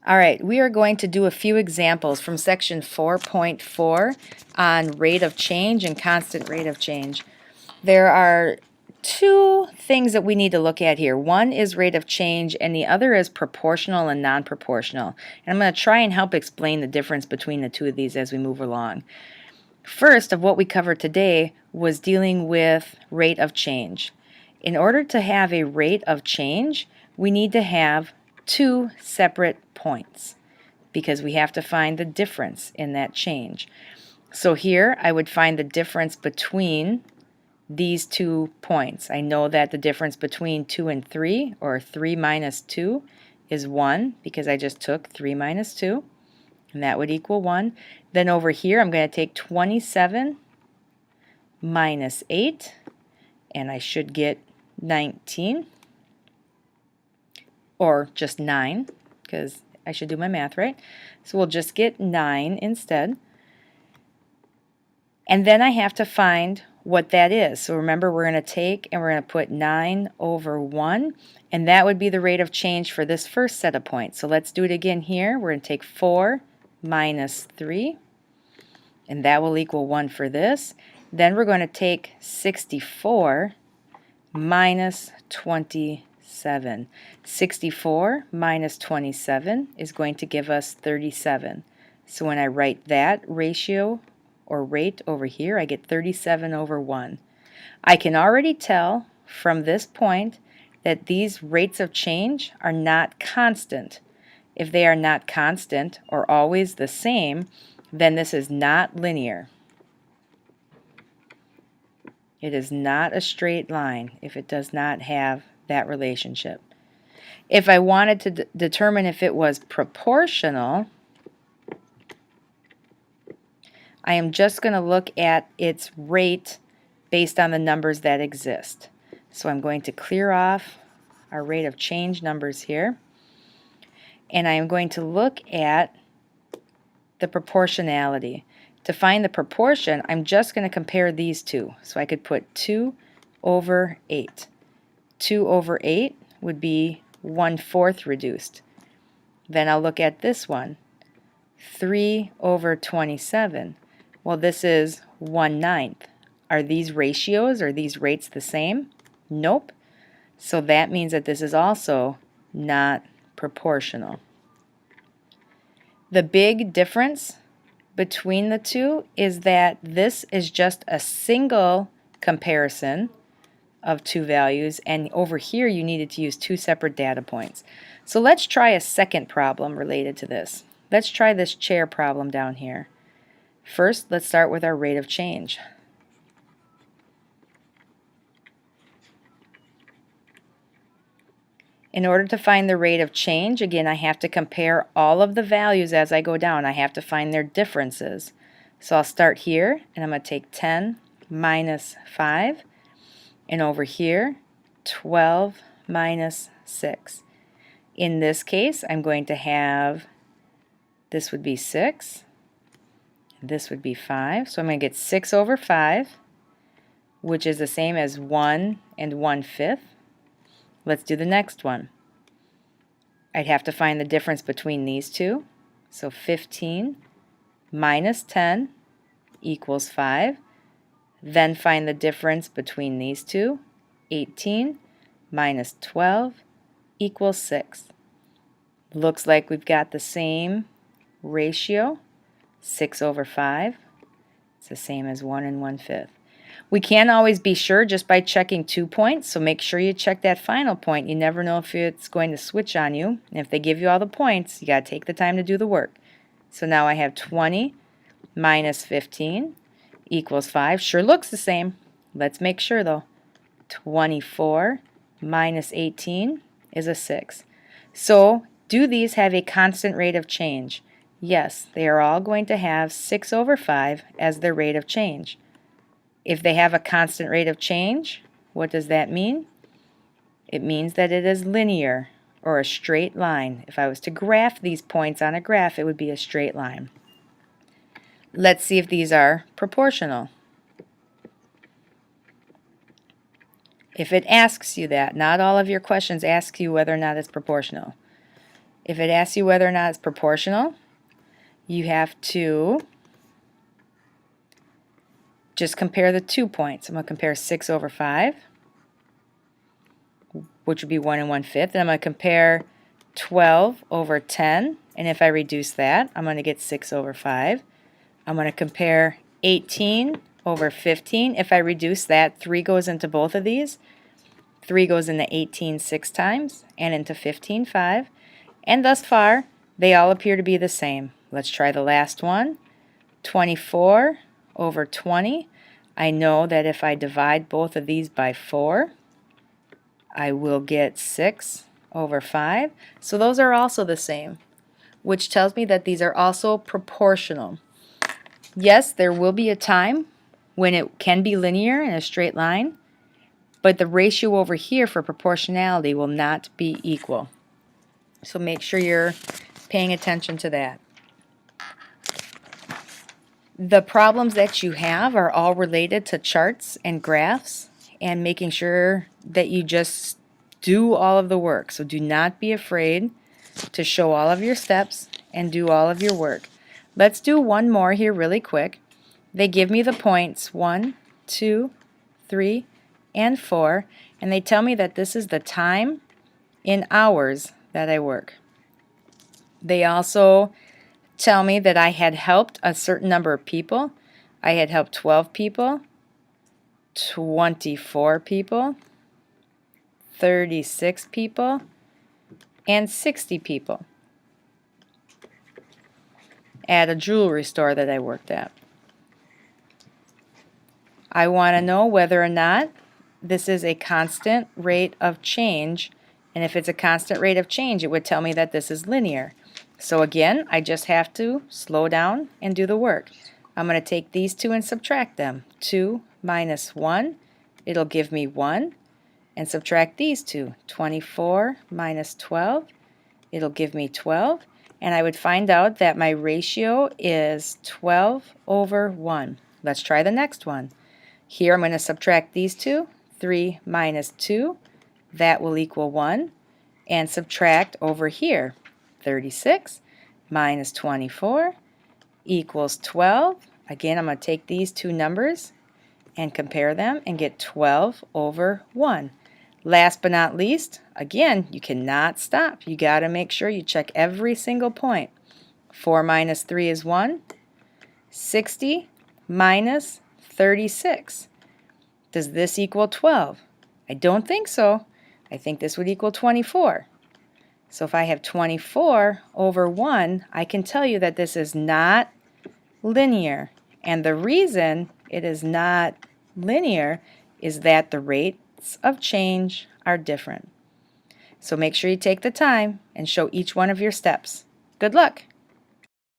All right, we are going to do a few examples from section 4.4 on rate of change and constant rate of change. There are two things that we need to look at here. One is rate of change and the other is proportional and non-proportional. And I'm going to try and help explain the difference between the two of these as we move along. First, of what we covered today was dealing with rate of change. In order to have a rate of change, we need to have two separate points because we have to find the difference in that change. So here I would find the difference between these 2 points. I know that the difference between 2 and 3, or 3 minus 2, is 1 because I just took 3 minus 2, and that would equal 1. Then over here I'm going to take 27 minus 8, and I should get 19, or just 9, because I should do my math right. So we'll just get 9 instead. And then I have to find what that is. So remember, we're going to take and we're going to put 9 over 1, and that would be the rate of change for this first set of points. So let's do it again here. We're going to take 4 minus 3, and that will equal 1 for this. Then we're going to take 64 minus 27. 64 minus 27 is going to give us 37. So when I write that ratio or rate over here, I get 37 over 1. I can already tell from this point that these rates of change are not constant. If they are not constant or always the same, then this is not linear. It is not a straight line if it does not have that relationship. If I wanted to determine if it was proportional, I am just going to look at its rate based on the numbers that exist. So I'm going to clear off our rate of change numbers here, and I am going to look at the proportionality. To find the proportion, I'm just going to compare these two. So I could put 2 over 8. 2 over 8 would be 1/4 reduced. Then I'll look at this one. 3 over 27. Well, this is 1/9. Are these ratios, are these rates the same? Nope. So that means that this is also not proportional. The big difference between the two is that this is just a single comparison of two values, and over here you needed to use two separate data points. So let's try a second problem related to this. Let's try this chair problem down here. First, let's start with our rate of change. In order to find the rate of change, again, I have to compare all of the values as I go down. I have to find their differences. So I'll start here, and I'm going to take 10 minus 5, and over here, 12 minus 6. In this case, I'm going to have, this would be 6, and this would be 5. So I'm going to get 6 over 5, which is the same as 1 and 1/5. Let's do the next one. I'd have to find the difference between these two. So 15 minus 10 equals 5. Then find the difference between these two. 18 minus 12 equals 6. Looks like we've got the same ratio, 6 over 5. It's the same as 1 and 1/5. We can't always be sure just by checking 2 points, so make sure you check that final point. You never know if it's going to switch on you. And if they give you all the points, you got to take the time to do the work. So now I have 20 minus 15 equals 5. Sure looks the same. Let's make sure though. 24 minus 18 is a 6. So do these have a constant rate of change? Yes, they are all going to have 6 over 5 as their rate of change. If they have a constant rate of change, what does that mean? It means that it is linear, or a straight line. If I was to graph these points on a graph, it would be a straight line. Let's see if these are proportional. If it asks you that, not all of your questions ask you whether or not it's proportional. If it asks you whether or not it's proportional, you have to just compare the 2 points. I'm going to compare 6 over 5, which would be 1 1/5. And I'm going to compare 12 over 10. And if I reduce that, I'm going to get 6 over 5. I'm going to compare 18 over 15. If I reduce that, 3 goes into both of these. 3 goes into 18 6 times and into 15 5. And thus far, they all appear to be the same. Let's try the last one. 24 over 20. I know that if I divide both of these by 4, I will get 6 over 5. So those are also the same, which tells me that these are also proportional. Yes, there will be a time when it can be linear in a straight line, but the ratio over here for proportionality will not be equal. So make sure you're paying attention to that. The problems that you have are all related to charts and graphs and making sure that you just do all of the work. So do not be afraid to show all of your steps and do all of your work. Let's do one more here really quick. They give me the points 1, 2, 3, and 4, and they tell me that this is the time in hours that I work. They also tell me that I had helped a certain number of people. I had helped 12 people, 24 people, 36 people, and 60 people at a jewelry store that I worked at. I want to know whether or not this is a constant rate of change, and if it's a constant rate of change, it would tell me that this is linear. So again, I just have to slow down and do the work. I'm going to take these two and subtract them. 2 minus 1, it'll give me 1. And subtract these two. 24 minus 12, it'll give me 12. And I would find out that my ratio is 12 over 1. Let's try the next one. Here I'm going to subtract these two. 3 minus 2, that will equal 1. And subtract over here. 36 minus 24 equals 12. Again, I'm going to take these two numbers and compare them and get 12 over 1. Last but not least, again, you cannot stop. You got to make sure you check every single point. 4 minus 3 is 1. 60 minus 36. Does this equal 12? I don't think so. I think this would equal 24. So if I have 24 over 1, I can tell you that this is not linear. And the reason it is not linear is that the rates of change are different. So make sure you take the time and show each one of your steps. Good luck!